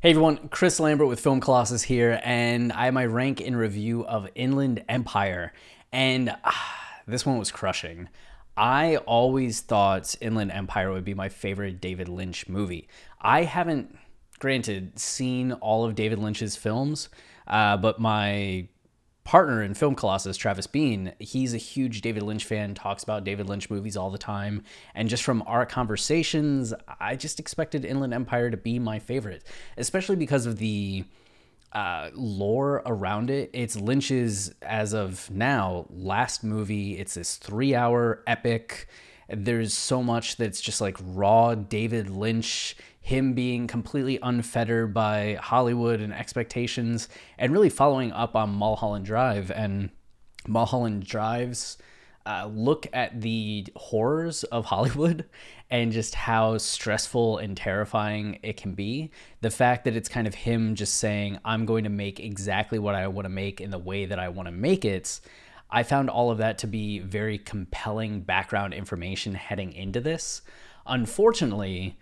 Hey everyone, Chris Lambert with Film Colossus here, and I have my rank and review of Inland Empire, and this one was crushing. I always thought Inland Empire would be my favorite David Lynch movie. I haven't, granted, seen all of David Lynch's films, but my partner in Film Colossus, Travis Bean, he's a huge David Lynch fan, talks about David Lynch movies all the time. And just from our conversations, I just expected Inland Empire to be my favorite, especially because of the lore around it. It's Lynch's, as of now, last movie. It's this 3-hour epic. There's so much that's just like raw David Lynch, him being completely unfettered by Hollywood and expectations, and really following up on Mulholland Drive. And Mulholland Drive's look at the horrors of Hollywood and just how stressful and terrifying it can be. The fact that it's kind of him just saying, I'm going to make exactly what I want to make in the way that I want to make it. I found all of that to be very compelling background information heading into this. Unfortunately,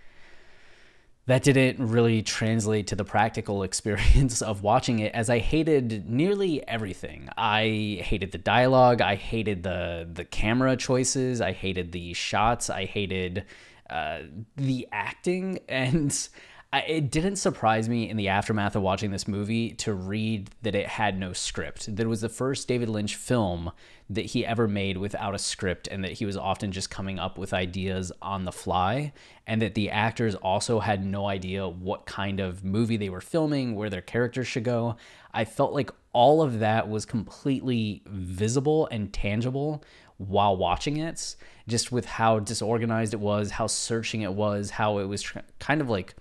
that didn't really translate to the practical experience of watching it, as I hated nearly everything. I hated the dialogue, I hated the camera choices, I hated the shots, I hated the acting, and it didn't surprise me in the aftermath of watching this movie to read that it had no script. That it was the first David Lynch film that he ever made without a script, and that he was often just coming up with ideas on the fly, and that the actors also had no idea what kind of movie they were filming, where their characters should go. I felt like all of that was completely visible and tangible while watching it, just with how disorganized it was, how searching it was, how it was kind of like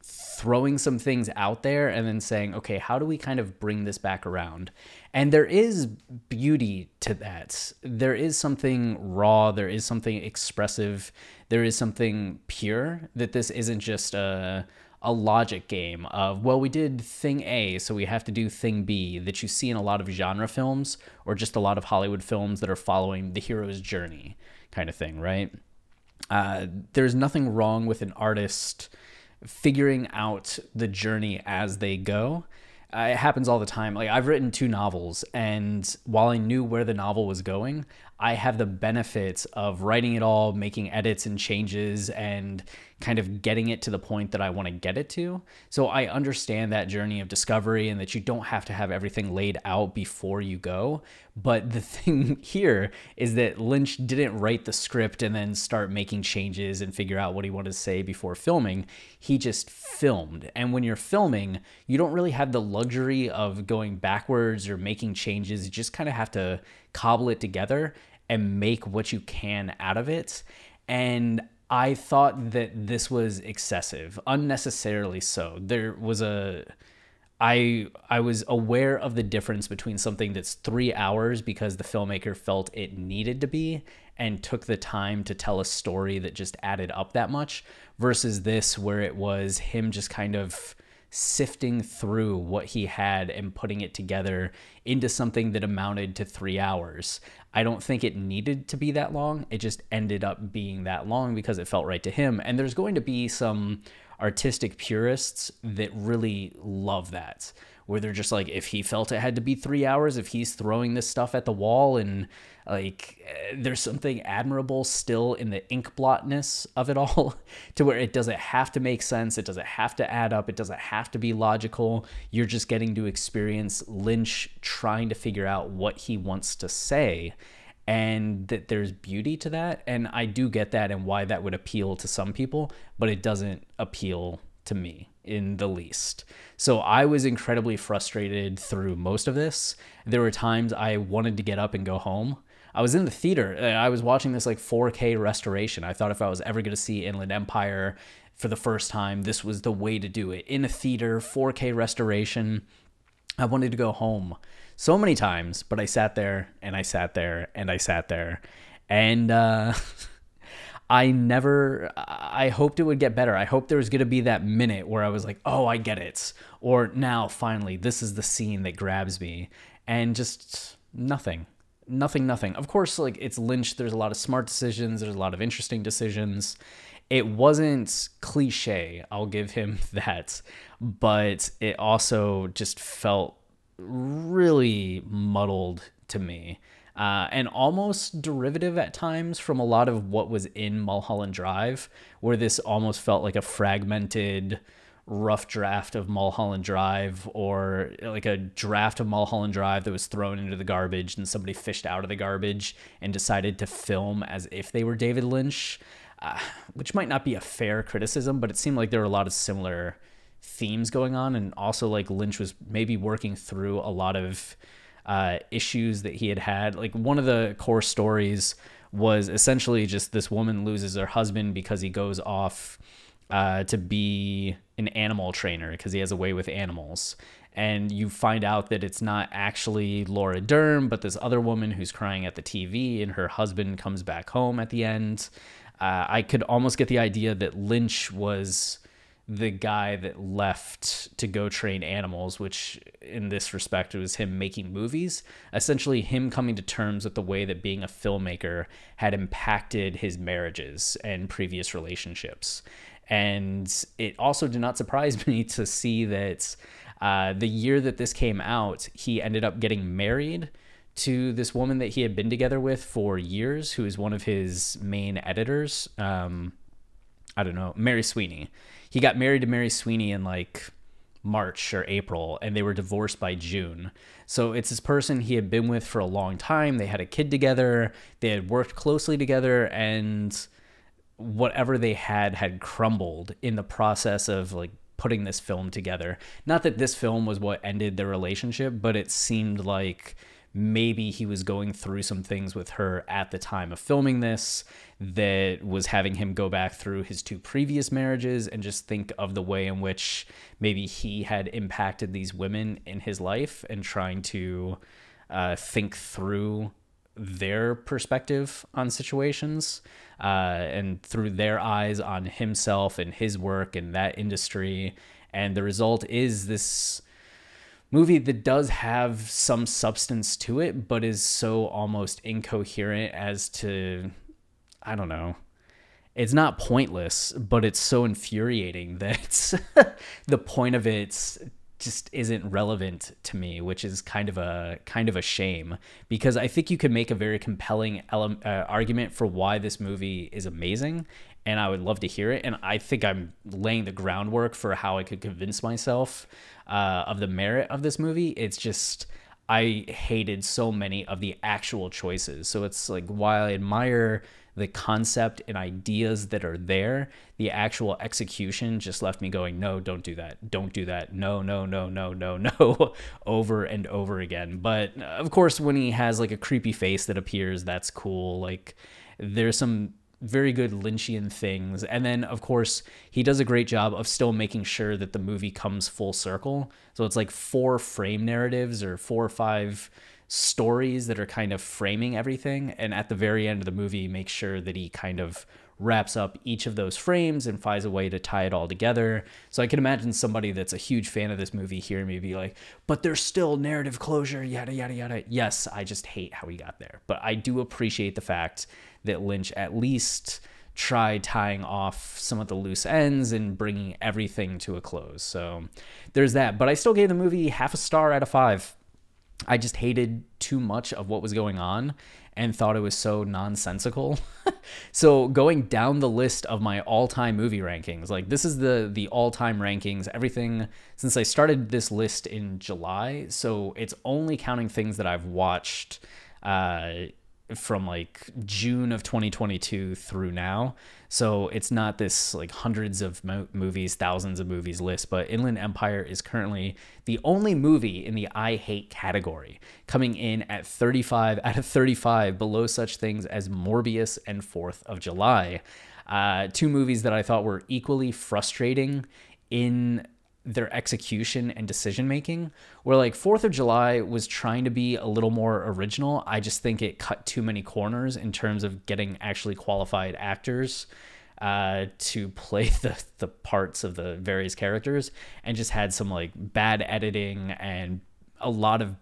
throwing some things out there and then saying, okay, how do we kind of bring this back around? And there is beauty to that. There is something raw. There is something expressive. There is something pure, that this isn't just a logic game of, well, we did thing A, so we have to do thing B, that you see in a lot of genre films or just a lot of Hollywood films that are following the hero's journey kind of thing, right? There's nothing wrong with an artist figuring out the journey as they go. It happens all the time. Like, I've written 2 novels, and while I knew where the novel was going, I have the benefits of writing it all, making edits and changes, and kind of getting it to the point that I want to get it to. So I understand that journey of discovery, and that you don't have to have everything laid out before you go. But the thing here is that Lynch didn't write the script and then start making changes and figure out what he wanted to say before filming. He just filmed. And when you're filming, you don't really have the luxury of going backwards or making changes. You just kind of have to cobble it together and make what you can out of it. And I thought that this was excessive, unnecessarily so. I was aware of the difference between something that's 3 hours because the filmmaker felt it needed to be and took the time to tell a story that just added up that much, versus this where it was him just kind of sifting through what he had and putting it together into something that amounted to 3 hours. I don't think it needed to be that long. It just ended up being that long because it felt right to him. And there's going to be some artistic purists that really love that, where they're just like, if he felt it had to be 3 hours, if he's throwing this stuff at the wall, and like, there's something admirable still in the ink blotness of it all, to where it doesn't have to make sense, it doesn't have to add up, it doesn't have to be logical. You're just getting to experience Lynch trying to figure out what he wants to say, and that there's beauty to that. And I do get that and why that would appeal to some people, but it doesn't appeal to me in the least. So I was incredibly frustrated through most of this. There were times I wanted to get up and go home. I was in the theater. I was watching this like 4K restoration. I thought if I was ever going to see Inland Empire for the first time, this was the way to do it. In a theater, 4K restoration. I wanted to go home so many times, but I sat there and I sat there and I sat there. And I hoped it would get better. I hoped there was going to be that minute where I was like, oh, I get it. Or now, finally, this is the scene that grabs me. And just nothing. Nothing. Of course, like, it's Lynch. There's a lot of smart decisions. There's a lot of interesting decisions. It wasn't cliche, I'll give him that, but it also just felt really muddled to me. And almost derivative at times from a lot of what was in Mulholland Drive, where this almost felt like a fragmented, rough draft of Mulholland Drive, or like a draft of Mulholland Drive that was thrown into the garbage and somebody fished out of the garbage and decided to film as if they were David Lynch, which might not be a fair criticism, but it seemed like there were a lot of similar themes going on. And also like Lynch was maybe working through a lot of issues that he had. Like one of the core stories was essentially just this woman loses her husband because he goes off to be an animal trainer because he has a way with animals. And you find out that it's not actually Laura Dern, but this other woman who's crying at the TV, and her husband comes back home at the end. I could almost get the idea that Lynch was the guy that left to go train animals, which in this respect was him making movies, essentially him coming to terms with the way that being a filmmaker had impacted his marriages and previous relationships. And it also did not surprise me to see that the year that this came out, he ended up getting married to this woman that he had been together with for years, who is one of his main editors. I don't know, Mary Sweeney. He got married to Mary Sweeney in like March or April, and they were divorced by June. So it's this person he had been with for a long time. They had a kid together. They had worked closely together, and whatever they had crumbled in the process of like putting this film together. Not that this film was what ended their relationship, but it seemed like maybe he was going through some things with her at the time of filming this that was having him go back through his two previous marriages and just think of the way in which maybe he had impacted these women in his life, and trying to think through their perspective on situations and through their eyes on himself and his work and that industry. And the result is this movie that does have some substance to it, but is so almost incoherent as to, I don't know. It's not pointless, but it's so infuriating that the point of it just isn't relevant to me, which is kind of a shame, because I think you could make a very compelling argument for why this movie is amazing, and I would love to hear it. And I think I'm laying the groundwork for how I could convince myself of the merit of this movie. It's just, I hated so many of the actual choices. So it's like, while I admire the concept and ideas that are there, the actual execution just left me going, no, don't do that. Don't do that. No, no, no, no, no, no, over and over again. But of course, when he has like a creepy face that appears, that's cool. Like, there's some very good Lynchian things. And then, of course, he does a great job of still making sure that the movie comes full circle. So it's like 4 frame narratives or 4 or 5 stories that are kind of framing everything. And at the very end of the movie, makes sure that he kind of wraps up each of those frames and finds a way to tie it all together. So I can imagine somebody that's a huge fan of this movie hearing me be like, but there's still narrative closure, yada, yada, yada. Yes, I just hate how he got there. But I do appreciate the fact that Lynch at least tried tying off some of the loose ends and bringing everything to a close. So there's that. But I still gave the movie 0.5 star out of 5. I just hated too much of what was going on and thought it was so nonsensical. So going down the list of my all-time movie rankings, like this is the all-time rankings, everything since I started this list in July. So it's only counting things that I've watched from like June of 2022 through now. So it's not this like hundreds of movies, thousands of movies list, but Inland Empire is currently the only movie in the I hate category, coming in at 35 out of 35, below such things as Morbius and 4th of July. 2 movies that I thought were equally frustrating in their execution and decision making, where like 4th of July was trying to be a little more original. I just think it cut too many corners in terms of getting actually qualified actors to play the parts of the various characters, and just had some like bad editing and a lot of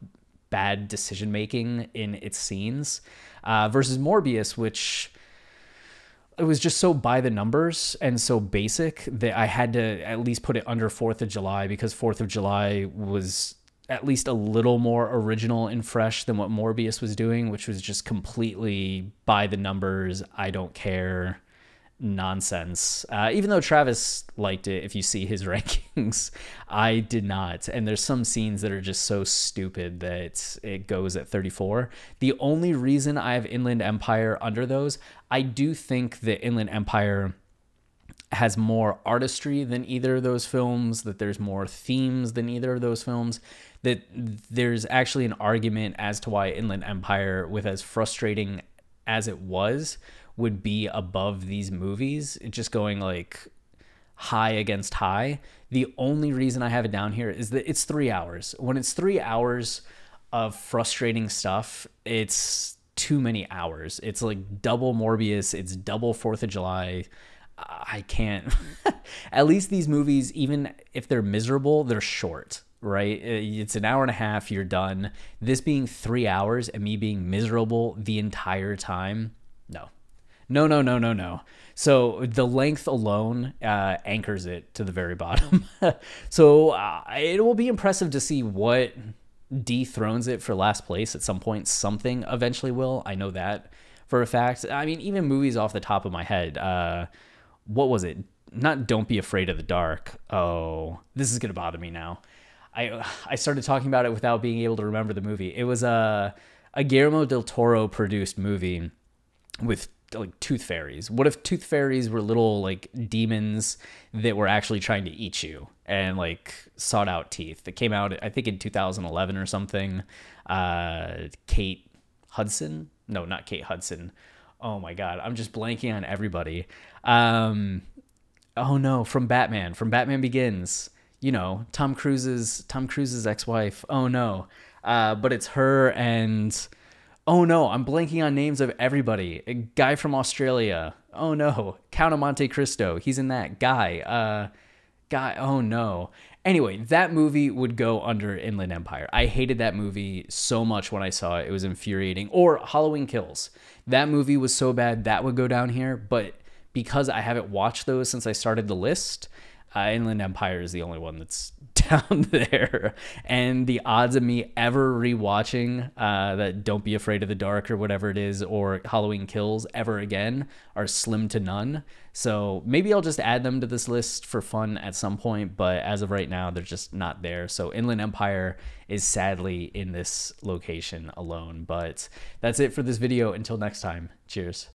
bad decision making in its scenes, versus Morbius, which it was just so by the numbers and so basic that I had to at least put it under 4th of July, because 4th of July was at least a little more original and fresh than what Morbius was doing, which was just completely by the numbers, I don't care nonsense. Even though Travis liked it, if you see his rankings, I did not. And there's some scenes that are just so stupid that it goes at 34. The only reason I have Inland Empire under those, I do think that Inland Empire has more artistry than either of those films, that there's more themes than either of those films, that there's actually an argument as to why Inland Empire, with as frustrating as it was, would be above these movies. It's just going like high against high. The only reason I have it down here is that it's 3 hours. When it's 3 hours of frustrating stuff, it's too many hours. It's like double Morbius, it's double 4th of July. I can't. At least these movies, even if they're miserable, they're short, right? It's an hour and a half, you're done. This being 3 hours and me being miserable the entire time, no. No. So the length alone anchors it to the very bottom. So it will be impressive to see what dethrones it for last place at some point. Something eventually will. I know that for a fact. I mean, even movies off the top of my head. What was it? Not Don't Be Afraid of the Dark. Oh, this is going to bother me now. I started talking about it without being able to remember the movie. It was a Guillermo del Toro produced movie with like tooth fairies. What if tooth fairies were little like demons that were actually trying to eat you and like sought out teeth? That came out, I think, in 2011 or something. Kate Hudson? No, not Kate Hudson. Oh my God, I'm just blanking on everybody. Oh no, from Batman Begins. You know, Tom Cruise's ex-wife. Oh no, but it's her and. Oh no, I'm blanking on names of everybody. A guy from Australia. Oh no, Count of Monte Cristo. He's in that. Guy. Oh no. Anyway, that movie would go under Inland Empire. I hated that movie so much when I saw it. It was infuriating. Or Halloween Kills. That movie was so bad that would go down here. But because I haven't watched those since I started the list, Inland Empire is the only one that's down there. And the odds of me ever rewatching that Don't Be Afraid of the Dark or whatever it is, or Halloween Kills ever again, are slim to none. So maybe I'll just add them to this list for fun at some point, but as of right now, they're just not there. So Inland Empire is sadly in this location alone. But that's it for this video. Until next time, cheers.